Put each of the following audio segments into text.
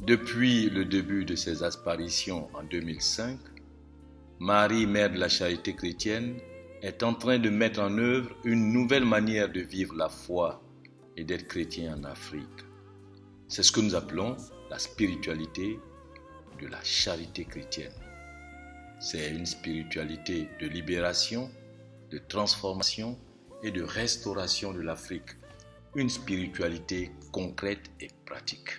Depuis le début de ses apparitions en 2005, Marie, Mère de la Charité chrétienne, est en train de mettre en œuvre une nouvelle manière de vivre la foi et d'être chrétien en Afrique. C'est ce que nous appelons la spiritualité de la charité chrétienne. C'est une spiritualité de libération, de transformation et de restauration de l'Afrique. Une spiritualité concrète et pratique.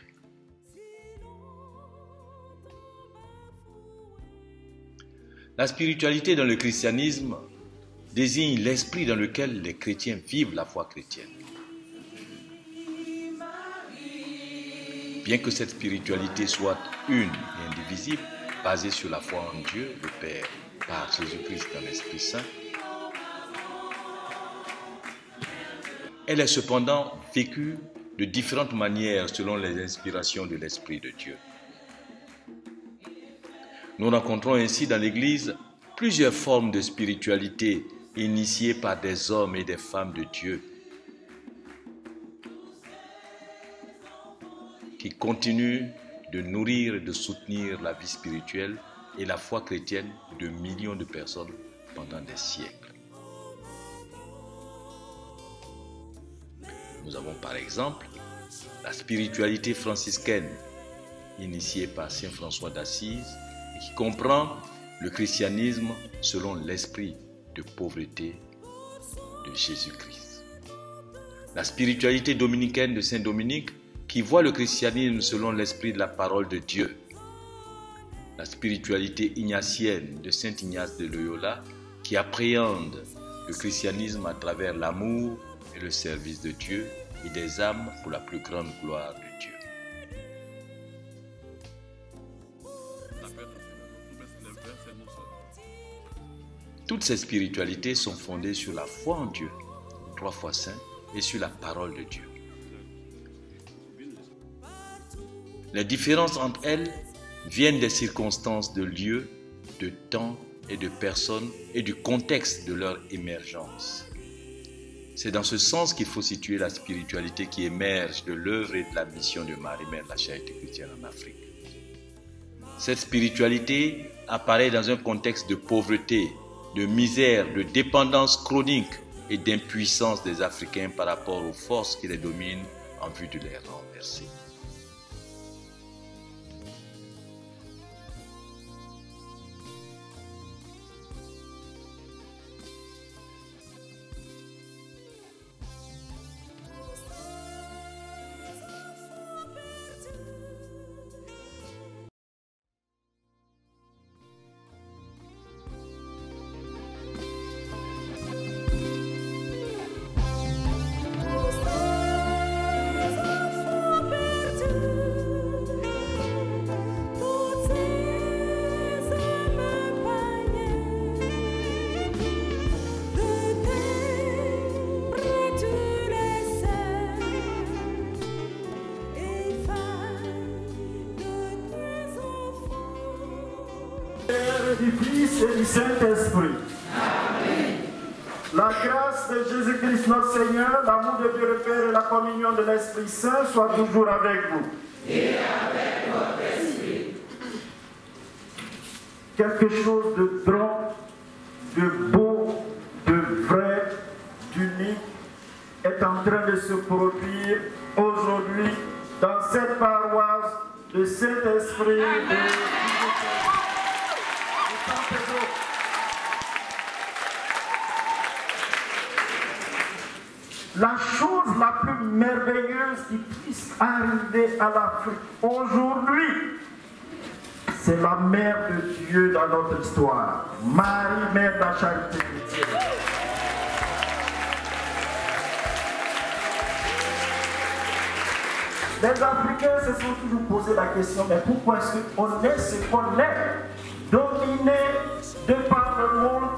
La spiritualité dans le christianisme désigne l'esprit dans lequel les chrétiens vivent la foi chrétienne. Bien que cette spiritualité soit une et indivisible, basée sur la foi en Dieu, le Père, par Jésus-Christ dans l'Esprit Saint, elle est cependant vécue de différentes manières selon les inspirations de l'Esprit de Dieu. Nous rencontrons ainsi dans l'Église plusieurs formes de spiritualité initiées par des hommes et des femmes de Dieu qui continuent de nourrir et de soutenir la vie spirituelle et la foi chrétienne de millions de personnes pendant des siècles. Nous avons par exemple la spiritualité franciscaine initiée par Saint François d'Assise et qui comprend le christianisme selon l'esprit de pauvreté de Jésus-Christ. La spiritualité dominicaine de Saint Dominique qui voit le christianisme selon l'esprit de la parole de Dieu. La spiritualité ignatienne de Saint Ignace de Loyola qui appréhende le christianisme à travers l'amour et le service de Dieu et des âmes pour la plus grande gloire de Dieu. Toutes ces spiritualités sont fondées sur la foi en Dieu, 3 fois saint, et sur la parole de Dieu. Les différences entre elles viennent des circonstances de lieu, de temps et de personnes et du contexte de leur émergence. C'est dans ce sens qu'il faut situer la spiritualité qui émerge de l'œuvre et de la mission de Marie, Mère de la Charité chrétienne en Afrique. Cette spiritualité apparaît dans un contexte de pauvreté, de misère, de dépendance chronique et d'impuissance des Africains par rapport aux forces qui les dominent en vue de les renverser. Du Fils et du Saint-Esprit. Amen. La grâce de Jésus-Christ notre Seigneur, l'amour de Dieu le Père et la communion de l'Esprit Saint soient toujours avec vous. Et avec votre esprit. Quelque chose de grand, de beau, de vrai, d'unique est en train de se produire aujourd'hui dans cette paroisse de Saint-Esprit de la chose la plus merveilleuse qui puisse arriver à l'Afrique aujourd'hui, c'est la Mère de Dieu dans notre histoire, Marie, Mère de la Charité chrétienne. Les Africains se sont toujours posé la question, mais pourquoi est-ce qu'on est ce qu'on est, dominé de par le monde,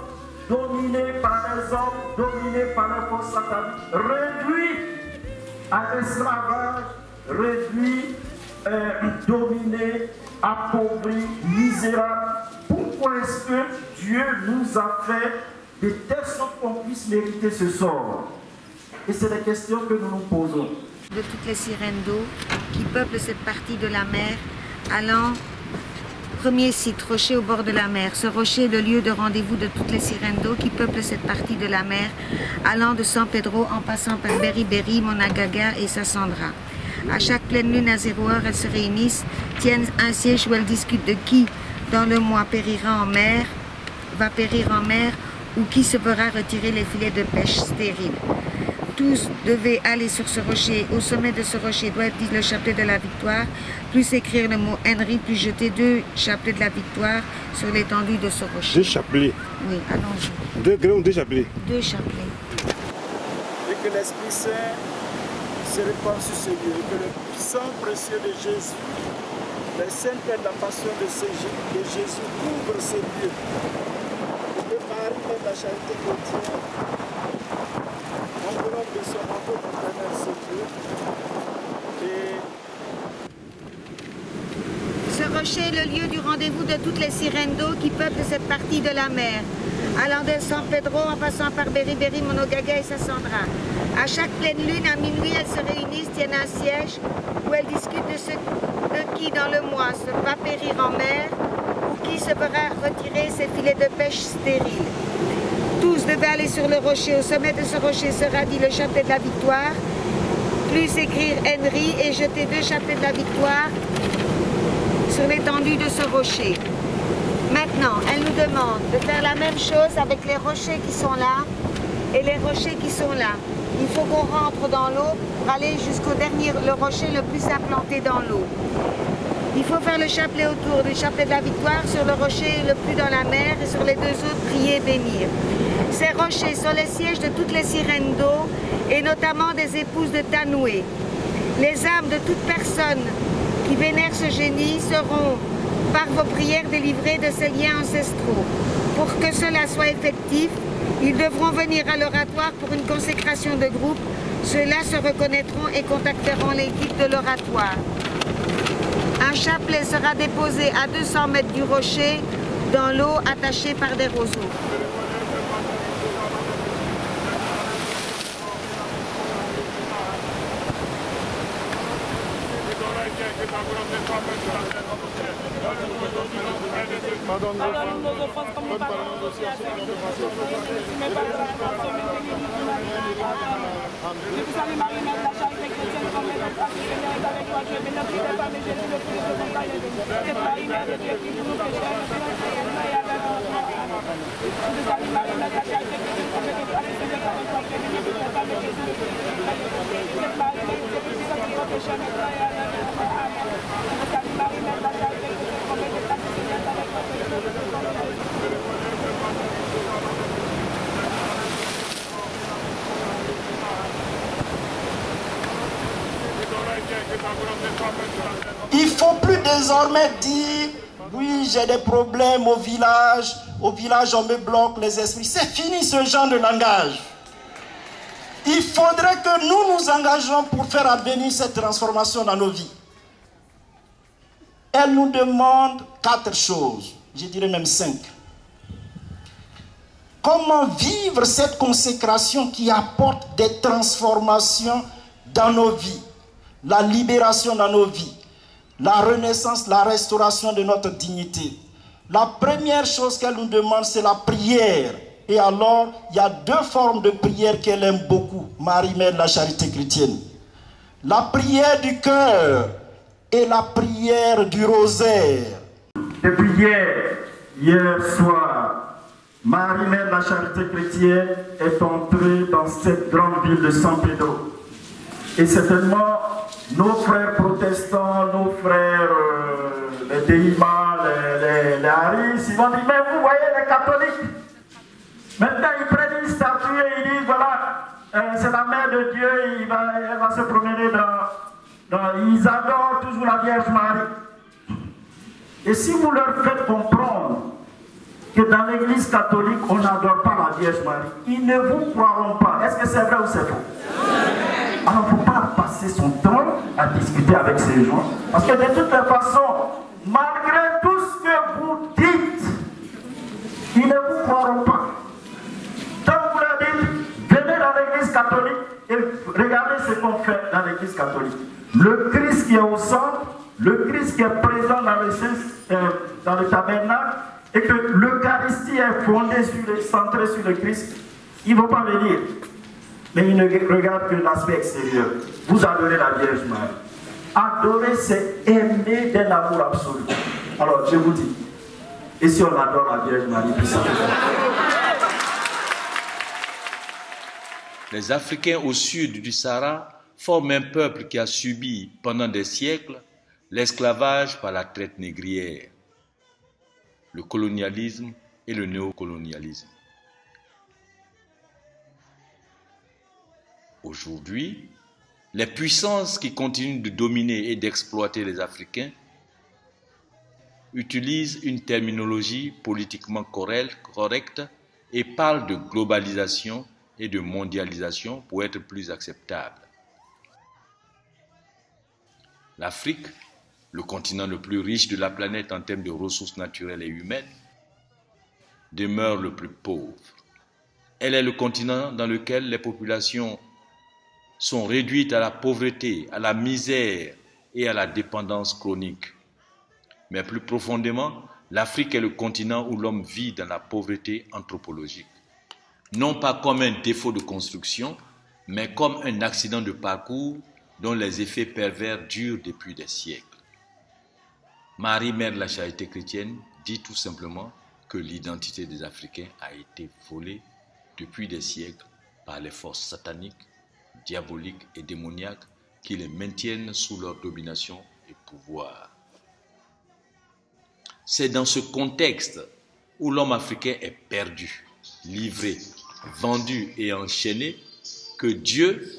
dominé par les hommes, dominé par les forces sataniques, réduit à l'esclavage, réduit, dominé, appauvri, misérable. Pourquoi est-ce que Dieu nous a fait de telle sorte qu'on puisse mériter ce sort? Et c'est la question que nous nous posons. De toutes les sirènes d'eau qui peuplent cette partie de la mer, allant premier site, rocher au bord de la mer. Ce rocher est le lieu de rendez-vous de toutes les sirènes d'eau qui peuplent cette partie de la mer, allant de San Pedro en passant par Berry, Monagaga et Sassandra. À chaque pleine lune à 0 heure, elles se réunissent, tiennent un siège où elles discutent de qui, dans le mois, va périr en mer, ou qui se fera retirer les filets de pêche stériles. Tous devaient aller sur ce rocher. Au sommet de ce rocher doit être dit le chapelet de la victoire, plus écrire le mot Henry, plus jeter 2 chapelets de la victoire sur l'étendue de ce rocher. 2 chapelets? Oui, allons-y. 2 grains ou 2 chapelets? 2 chapelets. Et que l'Esprit Saint se répand sur ce lieu, et que le sang précieux de Jésus, les saintes de la passion de Jésus couvre ces lieux. Et que Marie, Mère de la charité chrétienne, enveloppe de son manteau paternel ces lieux. Ce rocher est le lieu du rendez-vous de toutes les sirènes d'eau qui peuplent cette partie de la mer, allant de San Pedro en passant par Berry, Monagaga et Sassandra. À chaque pleine lune, à minuit, elles se réunissent, tiennent un siège où elles discutent de qui dans le mois va périr en mer ou qui se fera retirer ses filets de pêche stériles. Tous devaient aller sur le rocher. Au sommet de ce rocher sera dit le chapelet de la victoire, plus écrire Henry et jeter 2 chapelets de la victoire sur l'étendue de ce rocher. Maintenant, elle nous demande de faire la même chose avec les rochers qui sont là et les rochers qui sont là. Il faut qu'on rentre dans l'eau pour aller jusqu'au dernier, le rocher le plus implanté dans l'eau. Il faut faire le chapelet autour du chapelet de la victoire sur le rocher le plus dans la mer et sur les 2 autres prier et bénir. Ces rochers sont les sièges de toutes les sirènes d'eau et notamment des épouses de Tanoué. Les âmes de toute personne qui vénèrent ce génie seront par vos prières délivrées de ces liens ancestraux. Pour que cela soit effectif, ils devront venir à l'oratoire pour une consécration de groupe. Ceux-là se reconnaîtront et contacteront l'équipe de l'oratoire. Un chapelet sera déposé à 200 mètres du rocher dans l'eau attachée par des roseaux. Pardonne-nous nos offenses comme nous pardonnons aussi à ceux qui nous offensent. Mais par la grâce, je vous salue Marie, Mère de la charité chrétienne, comme elle est grâce, Seigneur est avec toi, tu es bénie entre les femmes et Jésus, le fruit de ton ventre est béni. C'est Marie, Mère de Dieu, qui pour nous pécheurs, maintenant et à l'heure de notre mort. Je vous salue Marie, Mère de la charité chrétienne, comme elle est grâce, Seigneur est avec toi, tu es bénie entre les femmes et Jésus, le fruit de ton ventre est béni. C'est Marie, Mère de Dieu, qui pour nous pécheurs, maintenant et à l'heure de notre mort. Amen. Je vous salue Marie, Mère de la charité chrétienne, comme elle est grâce, Seigneur est avec toi, tu es bénie entre les femmes et Jésus. Il ne faut plus désormais dire oui, j'ai des problèmes au village on me bloque les esprits. C'est fini ce genre de langage. Il faudrait que nous nous engagions pour faire advenir cette transformation dans nos vies. Elle nous demande 4 choses, je dirais même 5. Comment vivre cette consécration qui apporte des transformations dans nos vies, la libération dans nos vies, la renaissance, la restauration de notre dignité. La première chose qu'elle nous demande, c'est la prière. Et alors, il y a 2 formes de prière qu'elle aime beaucoup, Marie, Mère de la charité chrétienne. La prière du cœur et la prière du rosaire. Depuis hier soir, Marie, Mère de la charité chrétienne, est entrée dans cette grande ville de San Pedro. Et certainement, nos frères protestants, nos frères, les Déima, les Haris, ils vont dire, mais vous voyez les catholiques. Maintenant, ils prennent une statue et ils disent, voilà, c'est la mère de Dieu, elle va se promener ils adorent toujours la Vierge Marie. Et si vous leur faites comprendre que dans l'église catholique, on n'adore pas la Vierge Marie, ils ne vous croiront pas. Est-ce que c'est vrai ou c'est faux? Alors, il ne faut pas passer son temps à discuter avec ces gens. Parce que de toute façon, malgré tout ce que vous dites, ils ne vous croiront pas. Donc vous leur dites, venez dans l'église catholique, et regardez ce qu'on fait dans l'Église catholique. Le Christ qui est au centre, le Christ qui est présent dans le tabernacle, et que l'Eucharistie est fondée centrée sur le Christ, il ne vont pas venir. Mais il ne regarde que l'aspect extérieur. Vous adorez la Vierge Marie. Adorer, c'est aimer d'un amour absolu. Alors, je vous dis, et si on adore la Vierge Marie, puis ça fait... Les Africains au sud du Sahara forment un peuple qui a subi pendant des siècles l'esclavage par la traite négrière, le colonialisme et le néocolonialisme. Aujourd'hui, les puissances qui continuent de dominer et d'exploiter les Africains utilisent une terminologie politiquement correcte et parlent de globalisation et de mondialisation pour être plus acceptable. L'Afrique, le continent le plus riche de la planète en termes de ressources naturelles et humaines, demeure le plus pauvre. Elle est le continent dans lequel les populations sont réduites à la pauvreté, à la misère et à la dépendance chronique. Mais plus profondément, l'Afrique est le continent où l'homme vit dans la pauvreté anthropologique. Non pas comme un défaut de construction, mais comme un accident de parcours dont les effets pervers durent depuis des siècles. Marie, mère de la charité chrétienne, dit tout simplement que l'identité des Africains a été volée depuis des siècles par les forces sataniques, diaboliques et démoniaques qui les maintiennent sous leur domination et pouvoir. C'est dans ce contexte où l'homme africain est perdu, livré, vendu et enchaîné que Dieu,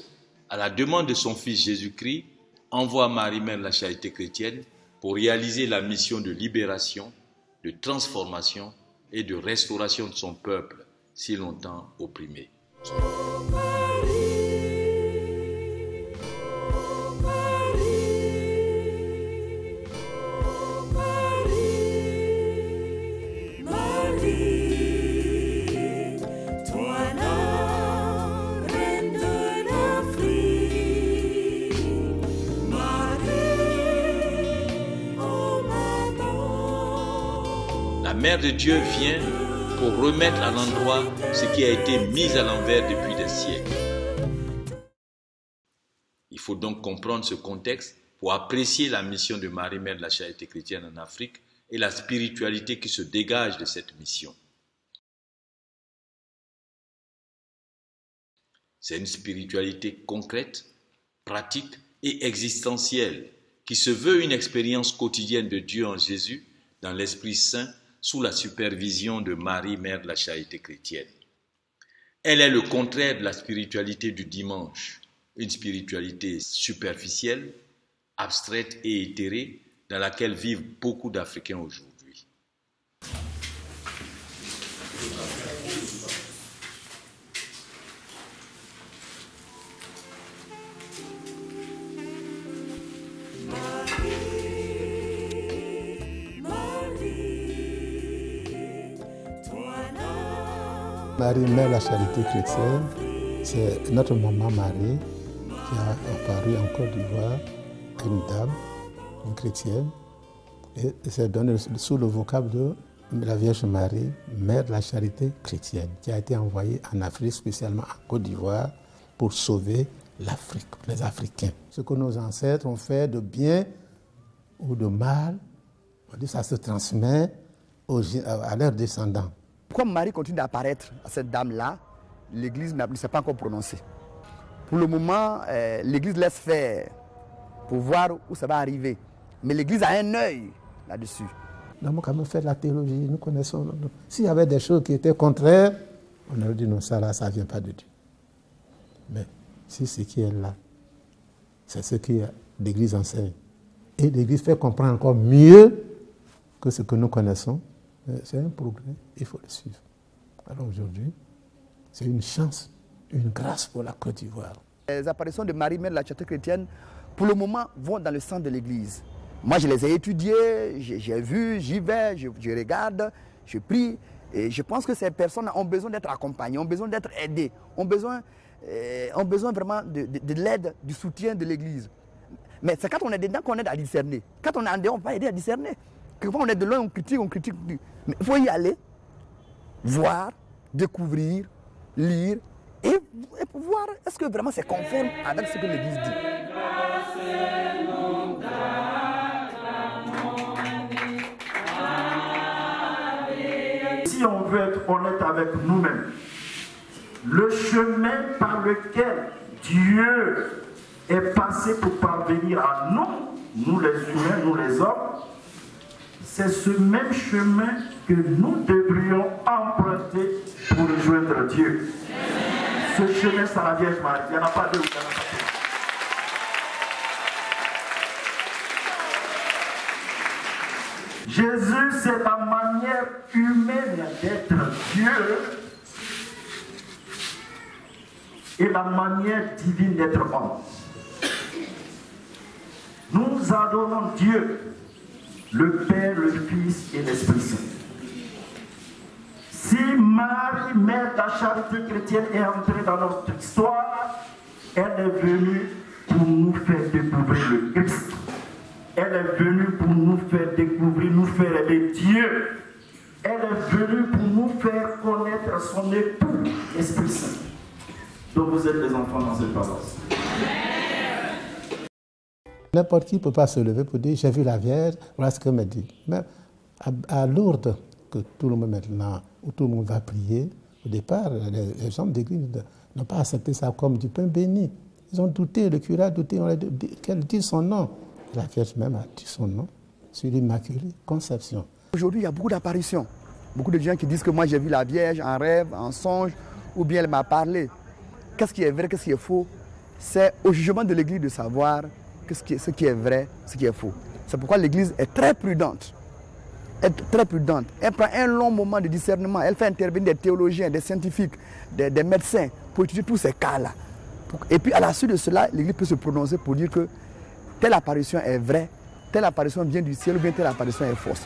à la demande de son Fils Jésus-Christ, envoie Marie, mère de la charité chrétienne pour réaliser la mission de libération, de transformation et de restauration de son peuple si longtemps opprimé. La Mère de Dieu vient pour remettre à l'endroit ce qui a été mis à l'envers depuis des siècles. Il faut donc comprendre ce contexte pour apprécier la mission de Marie, mère de la charité chrétienne en Afrique et la spiritualité qui se dégage de cette mission. C'est une spiritualité concrète, pratique et existentielle qui se veut une expérience quotidienne de Dieu en Jésus dans l'Esprit Saint sous la supervision de Marie, mère de la charité chrétienne. Elle est le contraire de la spiritualité du dimanche, une spiritualité superficielle, abstraite et éthérée dans laquelle vivent beaucoup d'Africains aujourd'hui. Marie, mère de la charité chrétienne, c'est notre maman Marie qui a apparu en Côte d'Ivoire, une dame, une chrétienne, et c'est donné sous le vocable de la Vierge Marie, mère de la charité chrétienne, qui a été envoyée en Afrique, spécialement en Côte d'Ivoire, pour sauver l'Afrique, les Africains. Ce que nos ancêtres ont fait de bien ou de mal, on dit ça se transmet à leurs descendants. Comme Marie continue d'apparaître à cette dame-là, l'Église ne s'est pas encore prononcée. Pour le moment, l'Église laisse faire pour voir où ça va arriver. Mais l'Église a un œil là-dessus. Nous avons quand même fait de la théologie, nous connaissons. S'il y avait des choses qui étaient contraires, on aurait dit non, ça là, ça ne vient pas de Dieu. Mais si ce qui est là, c'est ce que l'Église enseigne. Et l'Église fait comprendre encore mieux que ce que nous connaissons. C'est un progrès, il faut le suivre. Alors aujourd'hui, c'est une chance, une grâce pour la Côte d'Ivoire. Les apparitions de Marie, mère de la charité chrétienne, pour le moment, vont dans le sang de l'Église. Moi, je les ai étudiées, j'ai vu, j'y vais, je regarde, je prie. Et je pense que ces personnes ont besoin d'être accompagnées, ont besoin d'être aidées, ont besoin ont besoin vraiment de l'aide, du soutien de l'Église. Mais c'est quand on est dedans qu'on aide à discerner. Quand on est en dehors, on ne peut pas aider à discerner. Quelquefois, on est de loin, on critique. Mais il faut y aller, voir, découvrir, lire et voir est-ce que vraiment c'est conforme avec ce que l'Église dit. Si on veut être honnête avec nous-mêmes, le chemin par lequel Dieu est passé pour parvenir à nous les humains, nous les hommes, c'est ce même chemin que nous devrions emprunter pour rejoindre Dieu. Ce chemin, c'est la Vierge Marie. Il n'y en a pas deux ou il n'y en a pas deux. Jésus, c'est la manière humaine d'être Dieu et la manière divine d'être homme. Nous adorons Dieu, le Père, le Fils et l'Esprit Saint. Si Marie, mère de la charité chrétienne, est entrée dans notre histoire, elle est venue pour nous faire découvrir le Christ. Elle est venue pour nous faire découvrir, nous faire aimer Dieu. Elle est venue pour nous faire connaître son époux, l'Esprit Saint. Donc vous êtes les enfants dans cette paroisse. N'importe qui ne peut pas se lever pour dire « j'ai vu la Vierge, voilà ce qu'elle me dit ». Mais à Lourdes, que tout le monde maintenant, où tout le monde va prier, au départ, les hommes d'église n'ont pas accepté ça comme du pain béni. Ils ont douté, le curé a douté, qu'elle dit son nom. La Vierge même a dit son nom, sur l'Immaculée Conception. Aujourd'hui, il y a beaucoup d'apparitions. Beaucoup de gens qui disent que moi j'ai vu la Vierge en rêve, en songe, ou bien elle m'a parlé. Qu'est-ce qui est vrai, qu'est-ce qui est faux? C'est au jugement de l'Église de savoir ce qui est vrai, ce qui est faux. C'est pourquoi l'Église est très prudente. Elle prend un long moment de discernement. Elle fait intervenir des théologiens, des scientifiques, des médecins pour étudier tous ces cas-là. Et puis à la suite de cela, l'Église peut se prononcer pour dire que telle apparition est vraie, telle apparition vient du ciel ou bien telle apparition est fausse.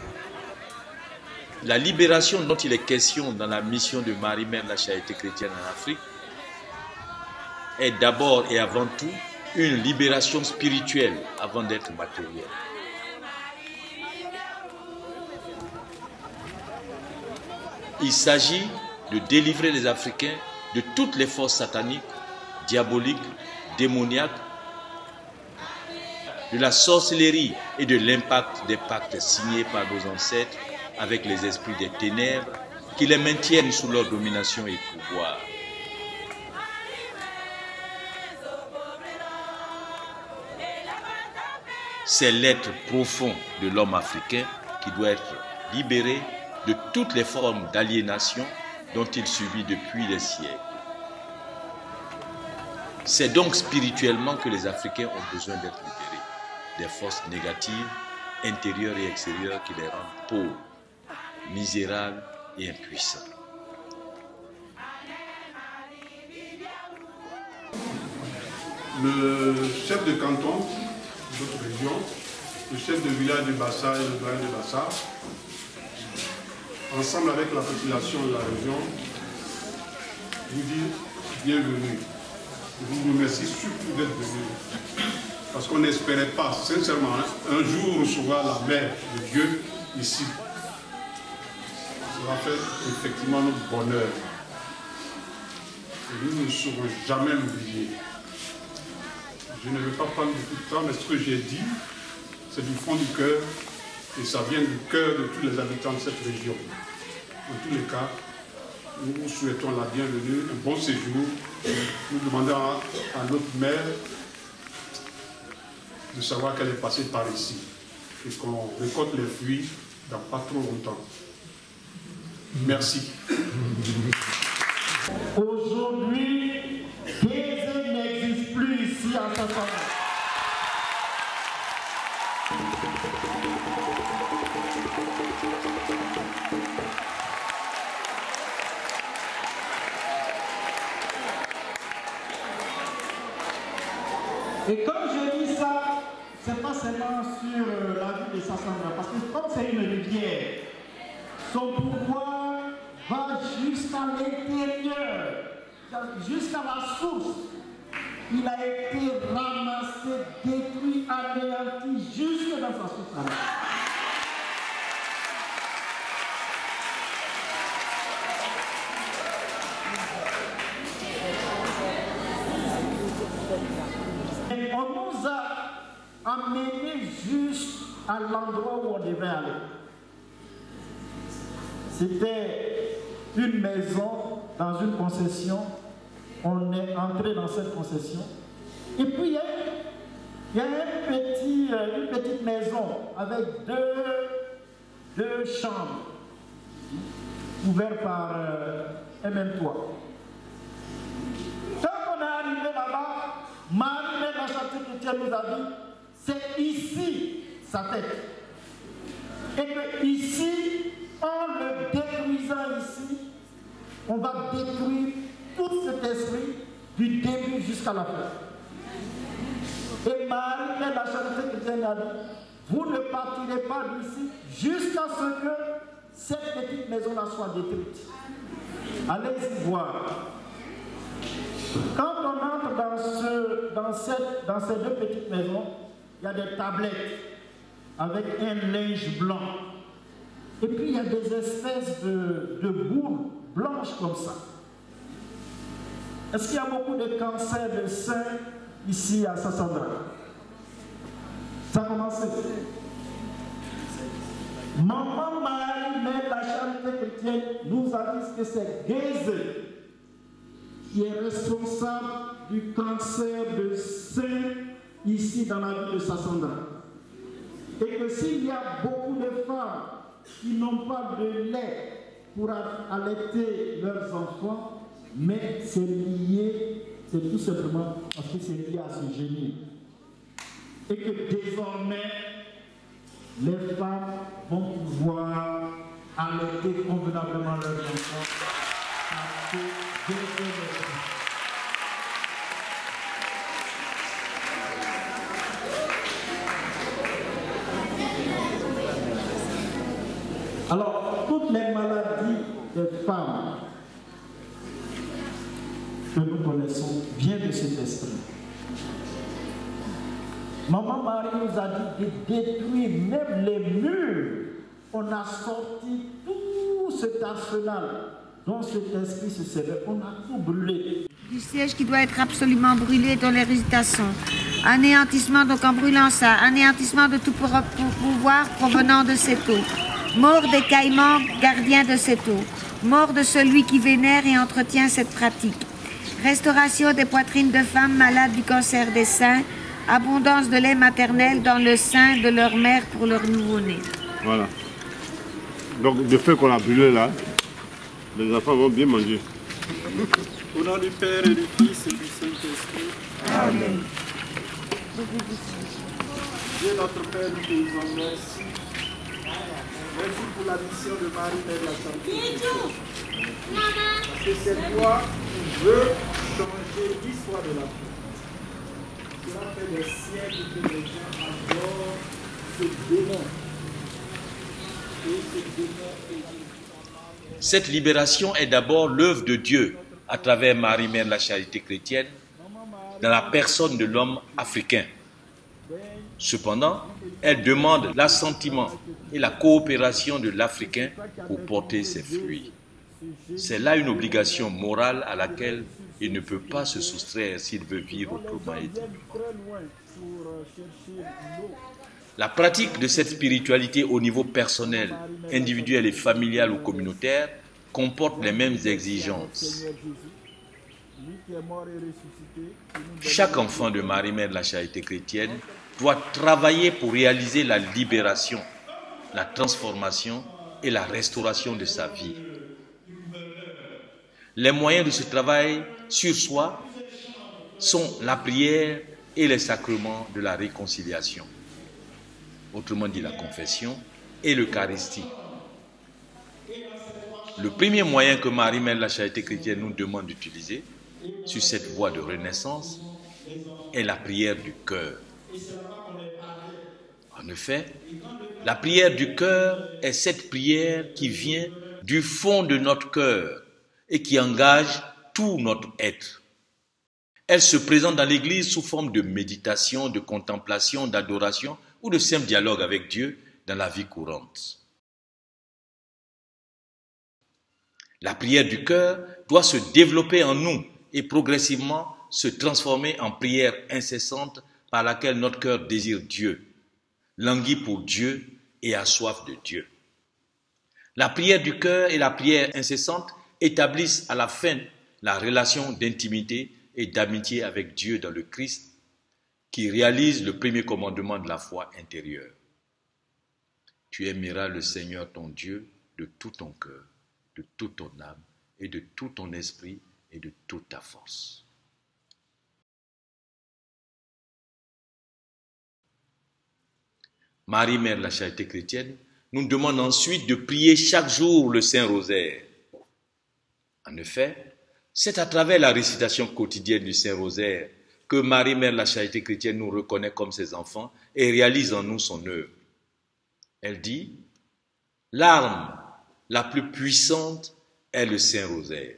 La libération dont il est question dans la mission de Marie, Mère de la Charité chrétienne en Afrique, est d'abord et avant tout une libération spirituelle avant d'être matérielle. Il s'agit de délivrer les Africains de toutes les forces sataniques, diaboliques, démoniaques, de la sorcellerie et de l'impact des pactes signés par nos ancêtres avec les esprits des ténèbres qui les maintiennent sous leur domination et pouvoir. C'est l'être profond de l'homme africain qui doit être libéré de toutes les formes d'aliénation dont il subit depuis des siècles. C'est donc spirituellement que les Africains ont besoin d'être libérés des forces négatives, intérieures et extérieures qui les rendent pauvres, misérables et impuissants. Le chef de canton de notre région, le chef de village de Bassa et le doyen de Bassa, ensemble avec la population de la région, vous dit bienvenue. Je vous remercie surtout d'être venus. Parce qu'on n'espérait pas, sincèrement, un jour recevoir la mère de Dieu ici. Ça va faire effectivement notre bonheur. Et nous ne saurons jamais l'oublier. Je ne vais pas prendre beaucoup de temps, mais ce que j'ai dit, c'est du fond du cœur, et ça vient du cœur de tous les habitants de cette région. En tous les cas, nous vous souhaitons la bienvenue, un bon séjour. Nous demandons à notre mère de savoir qu'elle est passée par ici et qu'on récolte les fruits dans pas trop longtemps. Merci. Aujourd'hui, Thésée n'existe plus ici en ce moment. Et comme je dis ça, c'est pas seulement sur la ville de Sassandra, parce que comme c'est une rivière, son pouvoir va jusqu'à l'intérieur jusqu'à la source. Il a été ramassé, détruit, anéanti, jusque dans sa source. Et on nous a amenés juste à l'endroit où on devait aller. C'était une maison dans une concession. On est entré dans cette concession. Et puis il y a une petite maison avec deux chambres ouvertes par un même toit. Quand on est arrivé là-bas, Marie-Mère la Charité Chrétienne nous a dit, c'est ici sa tête. Et que ici, en le détruisant ici, on va détruire tout cet esprit du début jusqu'à la fin. Et Marie-Mère la Charité Chrétienne a dit, vous ne partirez pas d'ici jusqu'à ce que cette petite maison-là soit détruite. Allez-y voir. Quand on entre dans ces deux petites maisons, il y a des tablettes avec un linge blanc. Et puis il y a des espèces de boules blanches comme ça. Est-ce qu'il y a beaucoup de cancers de sein ici à Sassandra? Ça a commencé. Maman Marie, Mère la Charité Chrétienne, nous a dit que c'est Gézé qui est responsable du cancer de sein ici dans la ville de Sassandra. Et que s'il y a beaucoup de femmes qui n'ont pas de lait pour allaiter leurs enfants, mais c'est lié, c'est tout simplement parce que c'est lié à ce génie. Et que désormais, les femmes vont pouvoir allaiter convenablement leurs enfants. Parce que alors, toutes les maladies des femmes que nous connaissons viennent de cet esprit. Maman Marie nous a dit de détruire même les murs. On a sorti tout cet arsenal dont cet esprit se servait. On a tout brûlé. Du siège qui doit être absolument brûlé dans les résistations. Anéantissement, donc en brûlant ça, anéantissement de tout pouvoir provenant de cette eau. Mort des caïmans, gardiens de cette eau. Mort de celui qui vénère et entretient cette pratique. Restauration des poitrines de femmes malades du cancer des seins. Abondance de lait maternel dans le sein de leur mère pour leur nouveau-né. Voilà. Donc, le fait qu'on a brûlé là, les enfants vont bien manger. Au nom du Père et du Fils et du Saint-Esprit. Amen. Dieu notre Père, nous te disons merci. Merci pour la mission de Marie-Mère la Charité. Parce que c'est toi qui veux changer l'histoire de la vie. Cela fait des siècles que les gens adorent ce démon. Et ce démon est... Cette libération est d'abord l'œuvre de Dieu à travers Marie-Mère la Charité Chrétienne dans la personne de l'homme africain. Cependant, elle demande l'assentiment et la coopération de l'Africain pour porter ses fruits. C'est là une obligation morale à laquelle il ne peut pas se soustraire s'il veut vivre autrement et dignement. La pratique de cette spiritualité au niveau personnel, individuel et familial ou communautaire comporte les mêmes exigences. Chaque enfant de Marie-Mère de la Charité Chrétienne doit travailler pour réaliser la libération, la transformation et la restauration de sa vie. Les moyens de ce travail sur soi sont la prière et les sacrements de la réconciliation. Autrement dit la confession et l'Eucharistie. Le premier moyen que Marie-Mère de la Charité Chrétienne nous demande d'utiliser sur cette voie de renaissance est la prière du cœur. En effet, la prière du cœur est cette prière qui vient du fond de notre cœur et qui engage tout notre être. Elle se présente dans l'Église sous forme de méditation, de contemplation, d'adoration ou de simple dialogue avec Dieu dans la vie courante. La prière du cœur doit se développer en nous et progressivement se transformer en prière incessante par laquelle notre cœur désire Dieu, languit pour Dieu et a soif de Dieu. La prière du cœur et la prière incessante établissent à la fin la relation d'intimité et d'amitié avec Dieu dans le Christ qui réalise le premier commandement de la foi intérieure. Tu aimeras le Seigneur ton Dieu de tout ton cœur, de toute ton âme et de tout ton esprit et de toute ta force. Marie, Mère de la Charité chrétienne, nous demande ensuite de prier chaque jour le Saint-Rosaire. En effet, c'est à travers la récitation quotidienne du Saint-Rosaire que Marie, Mère de la Charité chrétienne, nous reconnaît comme ses enfants et réalise en nous son œuvre. Elle dit, « L'arme la plus puissante est le Saint-Rosaire. »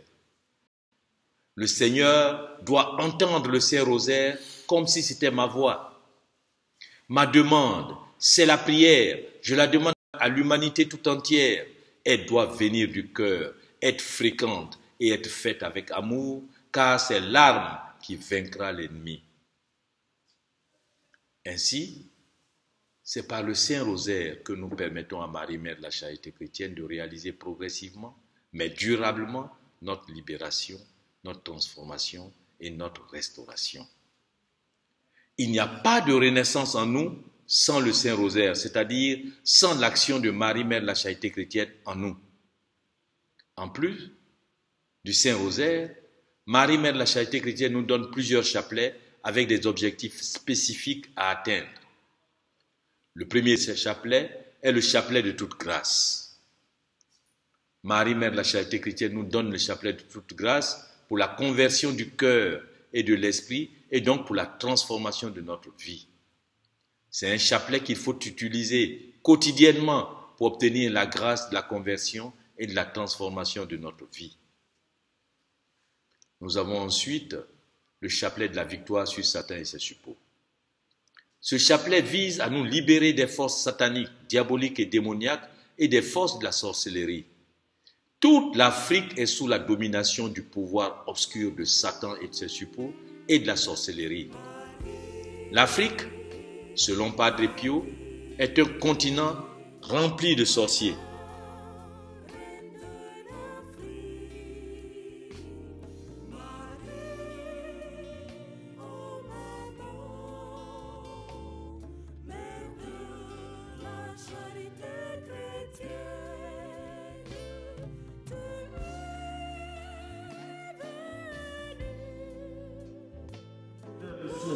Le Seigneur doit entendre le Saint-Rosaire comme si c'était ma voix. Ma demande, c'est la prière. Je la demande à l'humanité tout entière. Elle doit venir du cœur, être fréquente et être faite avec amour, car c'est l'arme qui vaincra l'ennemi. Ainsi, c'est par le Saint-Rosaire que nous permettons à Marie, Mère de la Charité chrétienne, de réaliser progressivement, mais durablement, notre libération, notre transformation et notre restauration. Il n'y a pas de renaissance en nous sans le Saint-Rosaire, c'est-à-dire sans l'action de Marie, Mère de la Charité chrétienne en nous. En plus du Saint-Rosaire, Marie, Mère de la Charité chrétienne nous donne plusieurs chapelets avec des objectifs spécifiques à atteindre. Le premier de ces chapelets est le chapelet de toute grâce. Marie, Mère de la Charité chrétienne, nous donne le chapelet de toute grâce pour la conversion du cœur et de l'esprit et donc pour la transformation de notre vie. C'est un chapelet qu'il faut utiliser quotidiennement pour obtenir la grâce de la conversion et de la transformation de notre vie. Nous avons ensuite le chapelet de la victoire sur Satan et ses suppôts. Ce chapelet vise à nous libérer des forces sataniques, diaboliques et démoniaques et des forces de la sorcellerie. Toute l'Afrique est sous la domination du pouvoir obscur de Satan et de ses suppôts et de la sorcellerie. L'Afrique, selon Padre Pio, est un continent rempli de sorciers.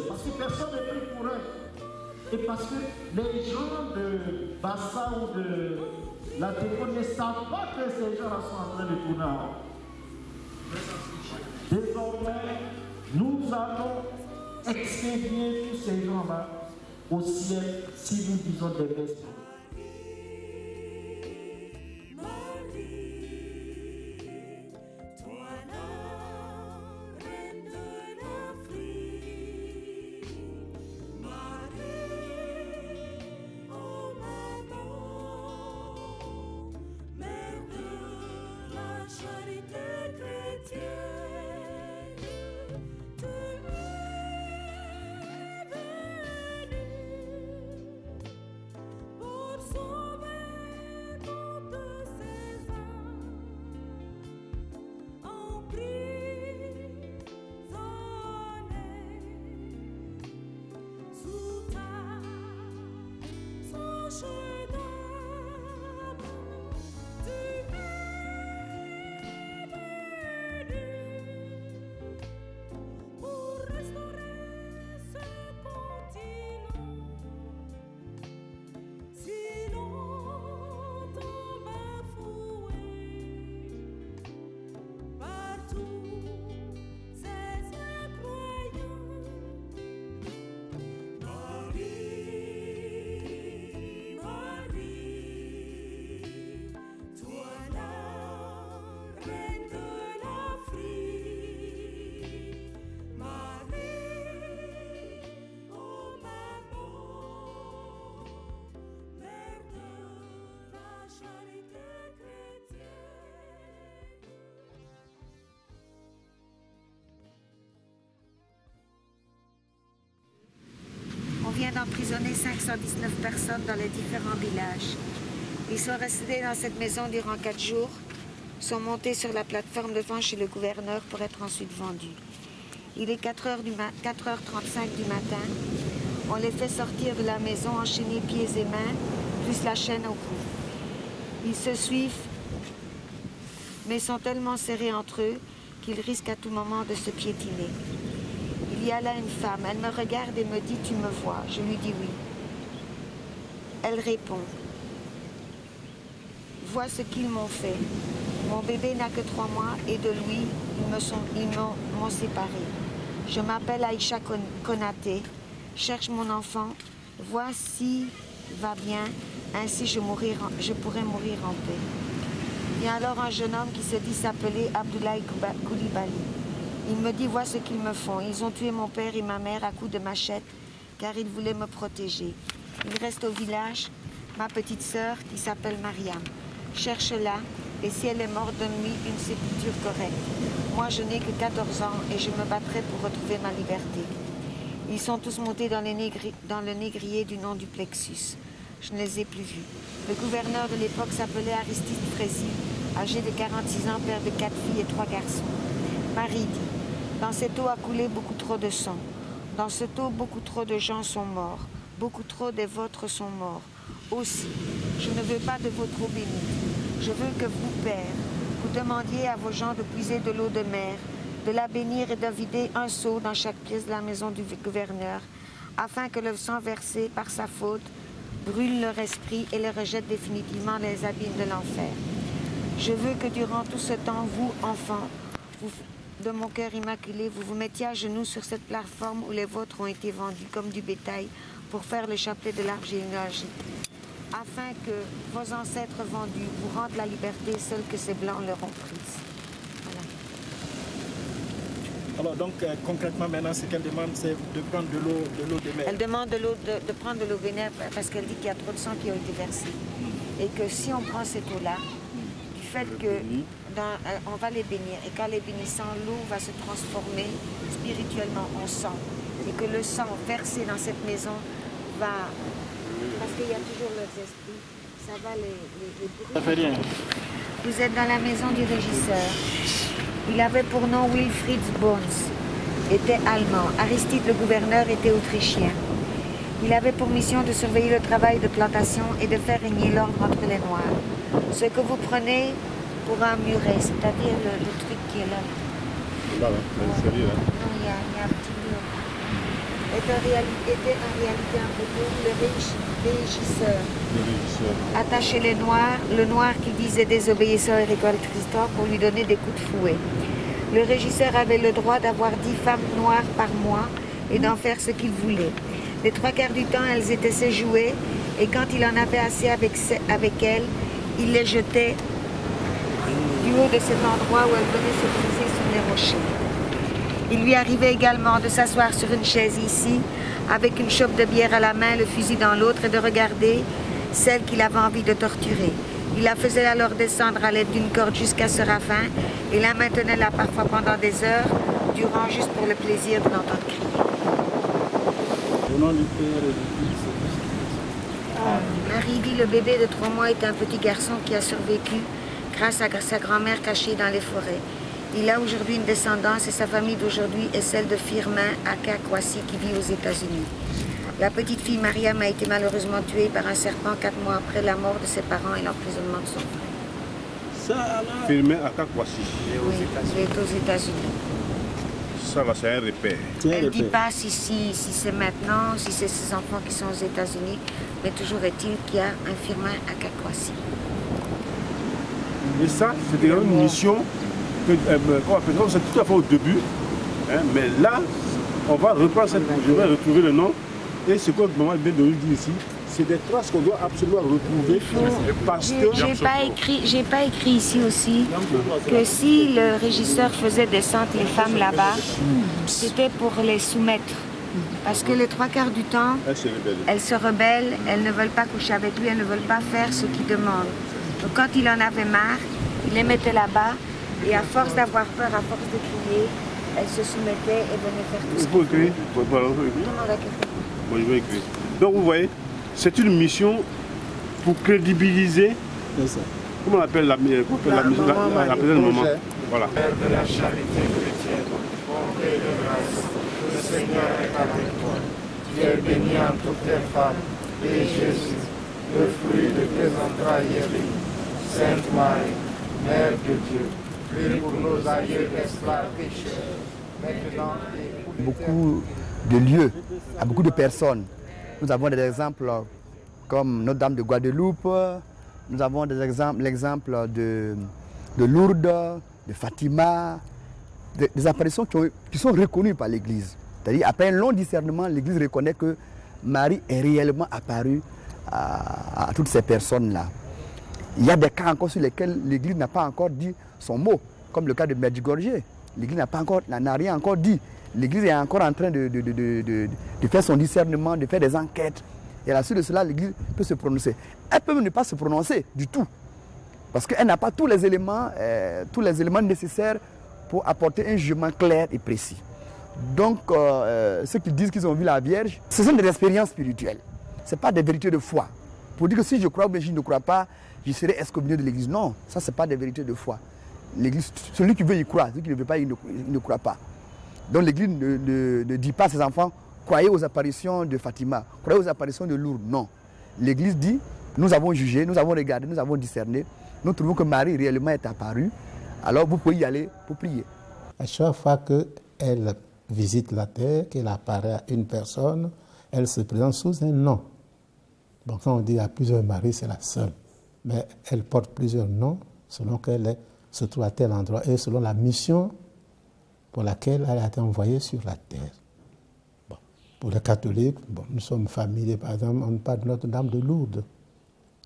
Parce que personne ne prie pour eux. Et parce que les gens de Bassa ou de la Téco ne savent pas que ces gens-là sont en train de tourner en rond. Désormais, nous allons expédier tous ces gens-là au ciel si nous disons des messes. emprisonné 519 personnes dans les différents villages. Ils sont restés dans cette maison durant 4 jours, sont montés sur la plateforme devant chez le gouverneur pour être ensuite vendus. Il est 4h35 du matin. On les fait sortir de la maison, enchaînés pieds et mains, plus la chaîne au cou. Ils se suivent, mais sont tellement serrés entre eux qu'ils risquent à tout moment de se piétiner. Il y a là une femme, elle me regarde et me dit « Tu me vois ?» Je lui dis oui. Elle répond « Vois ce qu'ils m'ont fait. Mon bébé n'a que 3 mois et de lui, ils m'ont séparé. Je m'appelle Aïcha Konaté, cherche mon enfant, vois s'il va bien, ainsi je pourrai mourir en paix. » Il y a alors un jeune homme qui se dit s'appeler Abdoulaye Koulibaly. Il me dit, vois ce qu'ils me font. Ils ont tué mon père et ma mère à coups de machette, car ils voulaient me protéger. Il reste au village ma petite sœur qui s'appelle Mariam. Cherche-la, et si elle est morte, donne-lui une sépulture correcte. Moi, je n'ai que 14 ans et je me battrai pour retrouver ma liberté. Ils sont tous montés dans le négrier du nom du Plexus. Je ne les ai plus vus. Le gouverneur de l'époque s'appelait Aristide Frézy, âgé de 46 ans, père de 4 filles et 3 garçons. Marie dit, dans cette eau a coulé beaucoup trop de sang. Dans cette eau, beaucoup trop de gens sont morts. Beaucoup trop des vôtres sont morts. Aussi, je ne veux pas de votre eau bénite. Je veux que vous, Père, vous demandiez à vos gens de puiser de l'eau de mer, de la bénir et de vider un seau dans chaque pièce de la maison du gouverneur, afin que le sang versé par sa faute brûle leur esprit et les rejette définitivement dans les abîmes de l'enfer. Je veux que durant tout ce temps, vous, enfants, de mon cœur immaculé, vous vous mettiez à genoux sur cette plateforme où les vôtres ont été vendus comme du bétail pour faire le chapelet de l'arbre généalogique, afin que vos ancêtres vendus vous rendent la liberté seule que ces blancs leur ont prise. Voilà. Alors donc concrètement maintenant ce qu'elle demande c'est de prendre de l'eau de mer. Elle demande de prendre de l'eau vénère parce qu'elle dit qu'il y a trop de sang qui a été versé. Et que si on prend cette eau-là, du fait que on va les bénir et qu'en les bénissant, l'eau va se transformer spirituellement en sang. Et que le sang versé dans cette maison va, parce qu'il y a toujours leurs esprits, ça va les brûler. Ça fait rien. Vous êtes dans la maison du régisseur. Il avait pour nom Wilfried Bones, était allemand. Aristide, le gouverneur, était autrichien. Il avait pour mission de surveiller le travail de plantation et de faire régner l'ordre entre les Noirs. Ce que vous prenez pour un muret, c'est-à-dire le truc qui est là. Là, c'est là. Non, il y a un petit mur. Était en réalité un peu le régisseur. Attacher les Noirs, le Noir qui disait désobéissant et récoltateur pour lui donner des coups de fouet. Le régisseur avait le droit d'avoir 10 femmes noires par mois et d'en faire ce qu'il voulait. Les 3/4 du temps, elles étaient ses jouets et quand il en avait assez avec elles, il les jetait du haut de cet endroit où elles venaient se briser sur les rochers. Il lui arrivait également de s'asseoir sur une chaise ici, avec une chope de bière à la main, le fusil dans l'autre, et de regarder celle qu'il avait envie de torturer. Il la faisait alors descendre à l'aide d'une corde jusqu'à ce ravin, et la maintenait là parfois pendant des heures, durant juste pour le plaisir de l'entendre crier. Au nom du Père et du Fils. Marie dit le bébé de 3 mois est un petit garçon qui a survécu grâce à sa grand-mère cachée dans les forêts. Il a aujourd'hui une descendance et sa famille d'aujourd'hui est celle de Firmin Akakwasi qui vit aux États-Unis. La petite fille Mariam a été malheureusement tuée par un serpent 4 mois après la mort de ses parents et l'emprisonnement de son frère. Firmin Akakwasi. Oui, il est aux États-Unis. Ça va, c'est un repère. Elle ne dit pas si c'est maintenant, si c'est ses enfants qui sont aux États-Unis, mais toujours est-il qu'il y a un Firmin Akakwasi. Et ça, c'était une mission que c'est tout à fait au début, hein, mais là, on va reprendre cette, je vais retrouver le nom, et ce que maman vient de nous dire ici, c'est des traces qu'on doit absolument retrouver, parce que... J'ai pas écrit ici aussi que si le régisseur faisait descendre les femmes là-bas, c'était pour les soumettre. Parce que les 3/4 du temps, elles se rebellent, elles ne veulent pas coucher avec lui, elles ne veulent pas faire ce qu'il demande. Donc quand il en avait marre, il les mettait là-bas, et à force d'avoir peur, à force de crier, elles se soumettaient et venaient faire tout ça. Il faut crier. Demande à quelqu'un. Bon, je vais écrire. Donc vous voyez, c'est une mission pour crédibiliser. Comment on appelle la mission, la maman. Voilà. Père de la charité chrétienne, bonté et de grâce, le Seigneur est avec toi. Tu es bénie entre toutes les femmes, et Jésus, le fruit de tes entrailles est béni. Sainte Marie, Mère de Dieu, prie pour nos aïeux esclaves pécheurs, maintenant et pour beaucoup de lieux, à beaucoup de personnes. Nous avons des exemples comme Notre-Dame de Guadeloupe, nous avons l'exemple de Lourdes, de Fatima, des apparitions qui sont reconnues par l'Église. C'est-à-dire, après un long discernement, l'Église reconnaît que Marie est réellement apparue à toutes ces personnes-là. Il y a des cas encore sur lesquels l'Église n'a pas encore dit son mot, comme le cas de Medjugorje. L'Église n'a rien encore dit. L'Église est encore en train de faire son discernement, de faire des enquêtes. Et à la suite de cela, l'Église peut se prononcer. Elle peut ne pas se prononcer du tout. Parce qu'elle n'a pas tous les éléments nécessaires pour apporter un jugement clair et précis. Donc, ceux qui disent qu'ils ont vu la Vierge, ce sont des expériences spirituelles. Ce n'est pas des vérités de foi. Pour dire que si je crois ou bien je ne crois pas, je serai excommunié de l'Église. Non, ça, ce n'est pas des vérités de foi. L'Église, celui qui veut y croire, celui qui ne veut pas, il ne croit pas. Donc l'Église ne dit pas à ses enfants, croyez aux apparitions de Fatima, croyez aux apparitions de Lourdes. Non. L'Église dit, nous avons jugé, nous avons regardé, nous avons discerné. Nous trouvons que Marie réellement est apparue. Alors vous pouvez y aller pour prier. À chaque fois qu'elle visite la terre, qu'elle apparaît à une personne, elle se présente sous un nom. Donc quand on dit à plusieurs Marie, c'est la seule. Mais elle porte plusieurs noms selon qu'elle se trouve à tel endroit et selon la mission pour laquelle elle a été envoyée sur la terre. Bon. Pour les catholiques, nous sommes familiers, par exemple, on parle de Notre-Dame de Lourdes,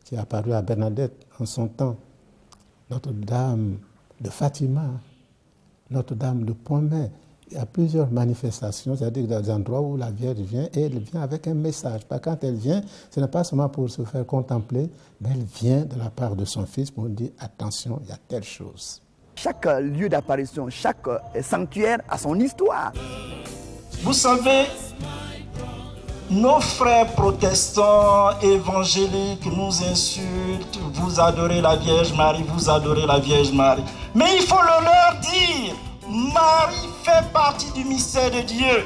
qui est apparue à Bernadette en son temps. Notre-Dame de Fatima, Notre-Dame de Pontmey. Il y a plusieurs manifestations, c'est-à-dire des endroits où la Vierge vient et elle vient avec un message. Quand elle vient, ce n'est pas seulement pour se faire contempler, mais elle vient de la part de son Fils pour dire attention, il y a telle chose. Chaque lieu d'apparition, chaque sanctuaire a son histoire. Vous savez, nos frères protestants évangéliques nous insultent, vous adorez la Vierge Marie, vous adorez la Vierge Marie. Mais il faut le leur dire, Marie fait partie du mystère de Dieu.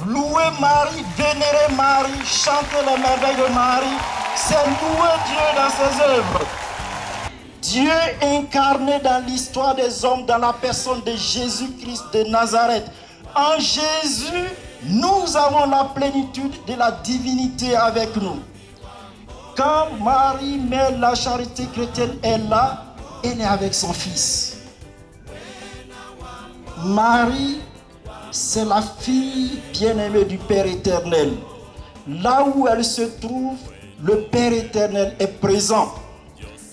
Louer Marie, vénérer Marie, chanter les merveilles de Marie, c'est louer Dieu dans ses œuvres. Dieu incarné dans l'histoire des hommes, dans la personne de Jésus-Christ de Nazareth. En Jésus, nous avons la plénitude de la divinité avec nous. Quand Marie, Mère de la charité chrétienne, est là, elle est avec son Fils. Marie, c'est la fille bien-aimée du Père éternel. Là où elle se trouve, le Père éternel est présent.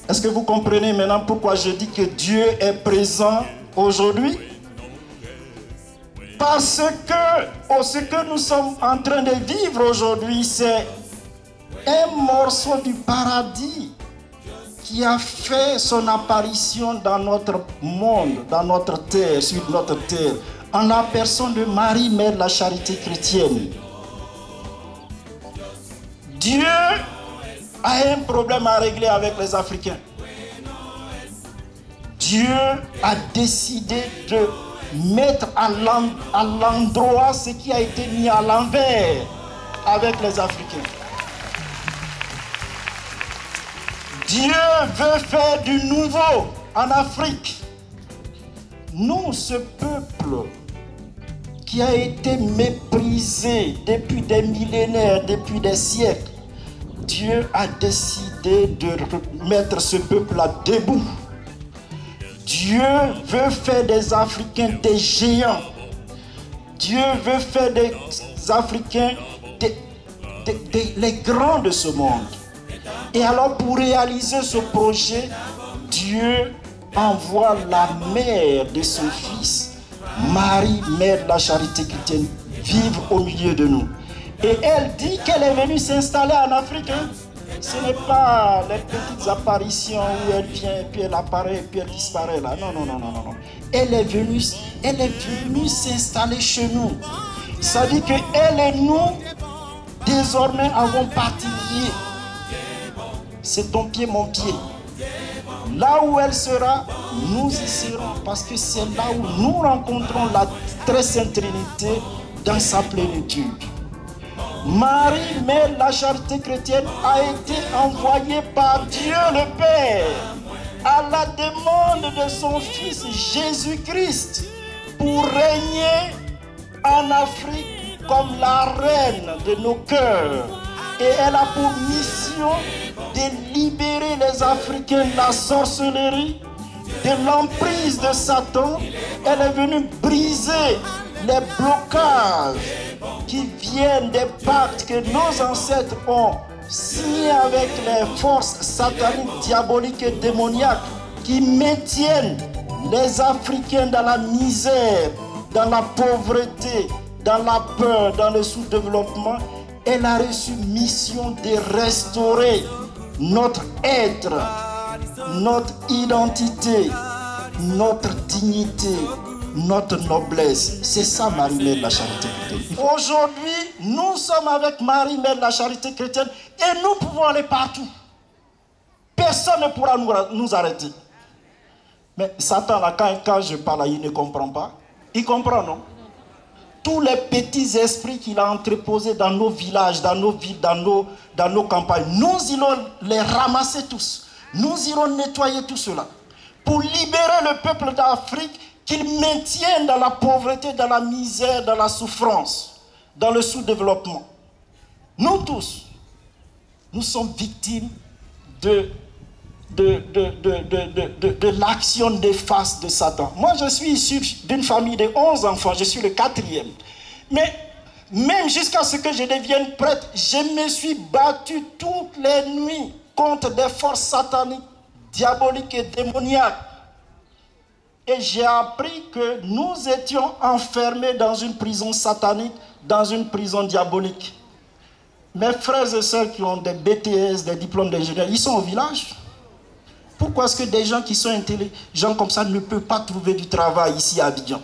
Est-ce que vous comprenez maintenant pourquoi je dis que Dieu est présent aujourd'hui? Parce que ce que nous sommes en train de vivre aujourd'hui, c'est un morceau du paradis qui a fait son apparition dans notre monde, dans notre terre, sur notre terre, en la personne de Marie, Mère de la charité chrétienne. Dieu a un problème à régler avec les Africains. Dieu a décidé de mettre à l'endroit ce qui a été mis à l'envers avec les Africains. Dieu veut faire du nouveau en Afrique. Nous, ce peuple qui a été méprisé depuis des millénaires, depuis des siècles, Dieu a décidé de mettre ce peuple-là debout. Dieu veut faire des Africains des géants. Dieu veut faire des Africains les grands de ce monde. Et alors pour réaliser ce projet, Dieu envoie la mère de son Fils, Marie, Mère de la charité chrétienne, vivre au milieu de nous. Et elle dit qu'elle est venue s'installer en Afrique. Ce n'est pas les petites apparitions où elle vient, puis elle apparaît, puis elle disparaît là. Non, non, non, non, non. Elle est venue s'installer chez nous. Ça dit qu'elle et nous, désormais avons parti liés. C'est ton pied, mon pied. Là où elle sera, nous y serons, parce que c'est là où nous rencontrons la très sainte Trinité dans sa plénitude. Marie, mère de la charité chrétienne, a été envoyée par Dieu le Père à la demande de son Fils Jésus-Christ pour régner en Afrique comme la reine de nos cœurs. Et elle a pour mission de libérer les Africains de la sorcellerie, de l'emprise de Satan. Elle est venue briser les blocages qui viennent des pactes que nos ancêtres ont signés avec les forces sataniques, diaboliques et démoniaques qui maintiennent les Africains dans la misère, dans la pauvreté, dans la peur, dans le sous-développement. Elle a reçu mission de restaurer notre être, notre identité, notre dignité, notre noblesse. C'est ça Marie-Mère de la Charité chrétienne. Aujourd'hui, nous sommes avec Marie-Mère de la Charité chrétienne et nous pouvons aller partout. Personne ne pourra nous arrêter. Mais Satan, là, quand je parle, il ne comprend pas. Il comprend, non? Tous les petits esprits qu'il a entreposés dans nos villages, dans nos villes, dans nos campagnes, nous irons les ramasser tous. Nous irons nettoyer tout cela pour libérer le peuple d'Afrique qu'il maintienne dans la pauvreté, dans la misère, dans la souffrance, dans le sous-développement. Nous tous, nous sommes victimes de l'action néfaste de Satan. Moi, je suis issu d'une famille de 11 enfants, je suis le 4e. Mais même jusqu'à ce que je devienne prêtre, je me suis battu toutes les nuits contre des forces sataniques, diaboliques et démoniaques. Et j'ai appris que nous étions enfermés dans une prison satanique, dans une prison diabolique. Mes frères et sœurs qui ont des BTS, des diplômes d'ingénieur, ils sont au village. Pourquoi est-ce que des gens qui sont intelligents comme ça ne peuvent pas trouver du travail ici à Abidjan?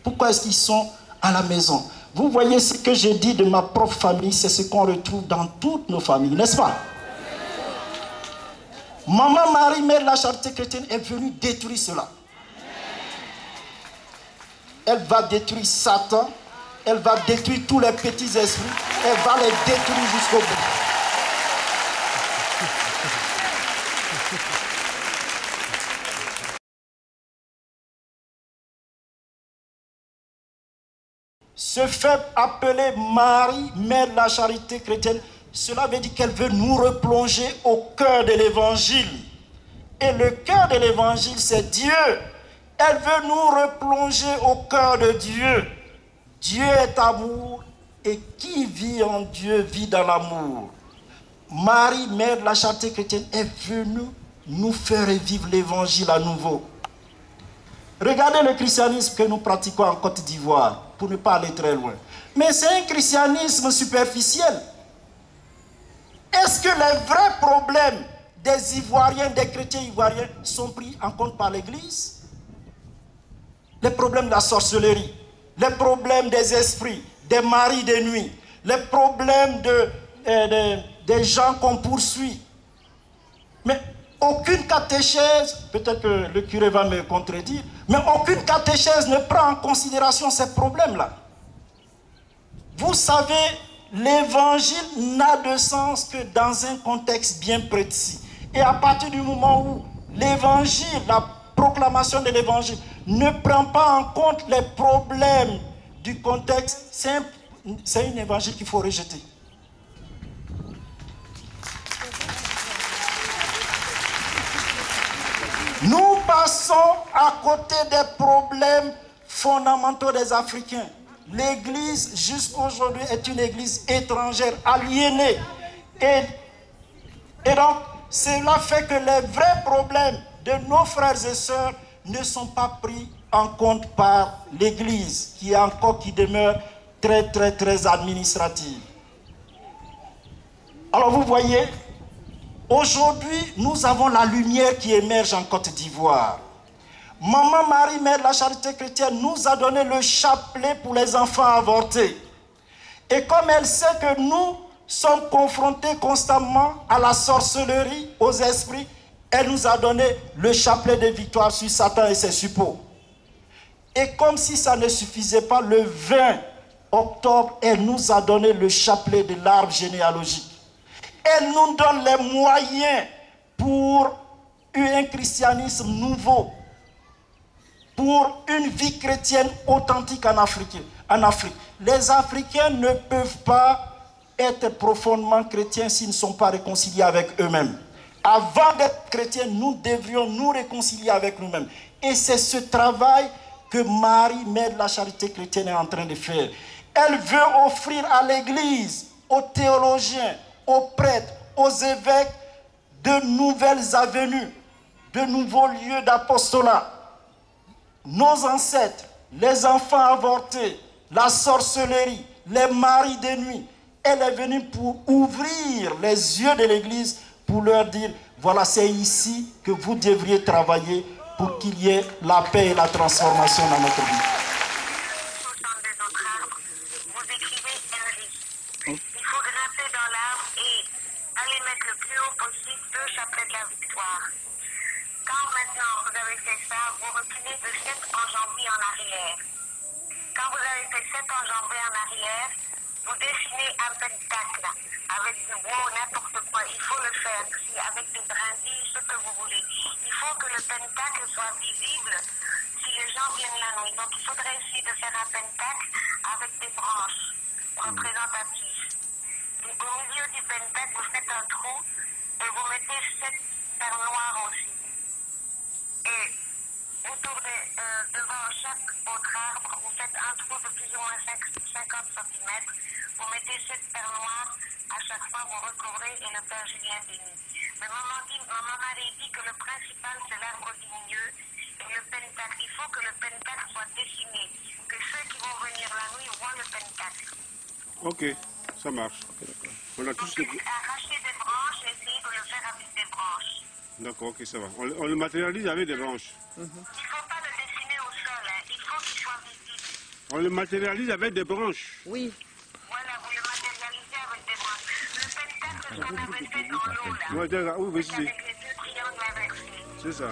Pourquoi est-ce qu'ils sont à la maison? Vous voyez ce que j'ai dit de ma propre famille, c'est ce qu'on retrouve dans toutes nos familles, n'est-ce pas? Maman Marie, mère de la Charité chrétienne, est venue détruire cela. Elle va détruire Satan, elle va détruire tous les petits esprits, elle va les détruire jusqu'au bout. Se fait appeler Marie, mère de la Charité chrétienne, cela veut dire qu'elle veut nous replonger au cœur de l'évangile. Et le cœur de l'évangile, c'est Dieu. Elle veut nous replonger au cœur de Dieu. Dieu est amour et qui vit en Dieu vit dans l'amour. Marie, mère de la Charité chrétienne, est venue nous faire revivre l'évangile à nouveau. Regardez le christianisme que nous pratiquons en Côte d'Ivoire, pour ne pas aller très loin. Mais c'est un christianisme superficiel. Est-ce que les vrais problèmes des Ivoiriens, des chrétiens ivoiriens, sont pris en compte par l'Église? Les problèmes de la sorcellerie, les problèmes des esprits, des maris de nuit, les problèmes des gens qu'on poursuit. Mais aucune catéchèse, peut-être que le curé va me contredire, mais aucune catéchèse ne prend en considération ces problèmes-là. Vous savez, l'évangile n'a de sens que dans un contexte bien précis. Et à partir du moment où l'évangile, la proclamation de l'évangile, ne prend pas en compte les problèmes du contexte, c'est un évangile qu'il faut rejeter. Nous passons à côté des problèmes fondamentaux des Africains. L'Église, jusqu'aujourd'hui, est une Église étrangère, aliénée. Et donc, cela fait que les vrais problèmes de nos frères et sœurs ne sont pas pris en compte par l'Église, qui demeure très administrative. Alors vous voyez, aujourd'hui, nous avons la lumière qui émerge en Côte d'Ivoire. Maman Marie, mère de la Charité chrétienne, nous a donné le chapelet pour les enfants avortés. Et comme elle sait que nous, sommes confrontés constamment à la sorcellerie, aux esprits. Elle nous a donné le chapelet de victoire sur Satan et ses suppôts. Et comme si ça ne suffisait pas, le 20 octobre, elle nous a donné le chapelet de l'arbre généalogique. Elle nous donne les moyens pour un christianisme nouveau, pour une vie chrétienne authentique en Afrique. Les Africains ne peuvent pas être profondément chrétiens s'ils ne sont pas réconciliés avec eux-mêmes. Avant d'être chrétiens, nous devrions nous réconcilier avec nous-mêmes. Et c'est ce travail que Marie, mère de la charité chrétienne, est en train de faire. Elle veut offrir à l'Église, aux théologiens, aux prêtres, aux évêques, de nouvelles avenues, de nouveaux lieux d'apostolat. Nos ancêtres, les enfants avortés, la sorcellerie, les maris de nuit, elle est venue pour ouvrir les yeux de l'Église, pour leur dire, voilà, c'est ici que vous devriez travailler pour qu'il y ait la paix et la transformation dans notre vie. Il faut grimper dans l'arbre et aller mettre le plus haut possible le chapelet de la victoire. Quand maintenant vous avez fait ça, vous reculez de 7 enjambées en arrière. Quand vous avez fait 7 enjambées en arrière, vous dessinez un pentacle avec du bois ou n'importe quoi. Il faut le faire avec des brindilles, ce que vous voulez. Il faut que le pentacle soit visible si les gens viennent la nuit. Donc il faudrait essayer de faire un pentacle avec des branches représentatives. Et au milieu du pentacle, vous faites un trou et vous mettez 7 perles noires aussi. Et vous tournez devant chaque autre arbre, vous faites un trou de plus ou moins 50 cm, vous mettez 7 perles noires, à chaque fois vous recouvrez et le Père Julien bénit. Mais maman Marie dit que le principal c'est l'arbre lumineux et le pentacle. Il faut que le pentacle soit dessiné, que ceux qui vont venir la nuit voient le pentacle. Ok, ça marche. On a tous arracher des branches et essayer de le faire avec des branches. D'accord, ok, ça va. On le matérialise avec des branches. Il ne faut pas le dessiner au sol, hein. Il faut qu'il soit visible. On le matérialise avec des branches. Oui. Voilà, vous le matérialisez avec des branches. Le pentacle qu'on avait fait dans l'eau, là. Ouais, d'accord, oui, avec les 2 triangles inversés. c'est ça.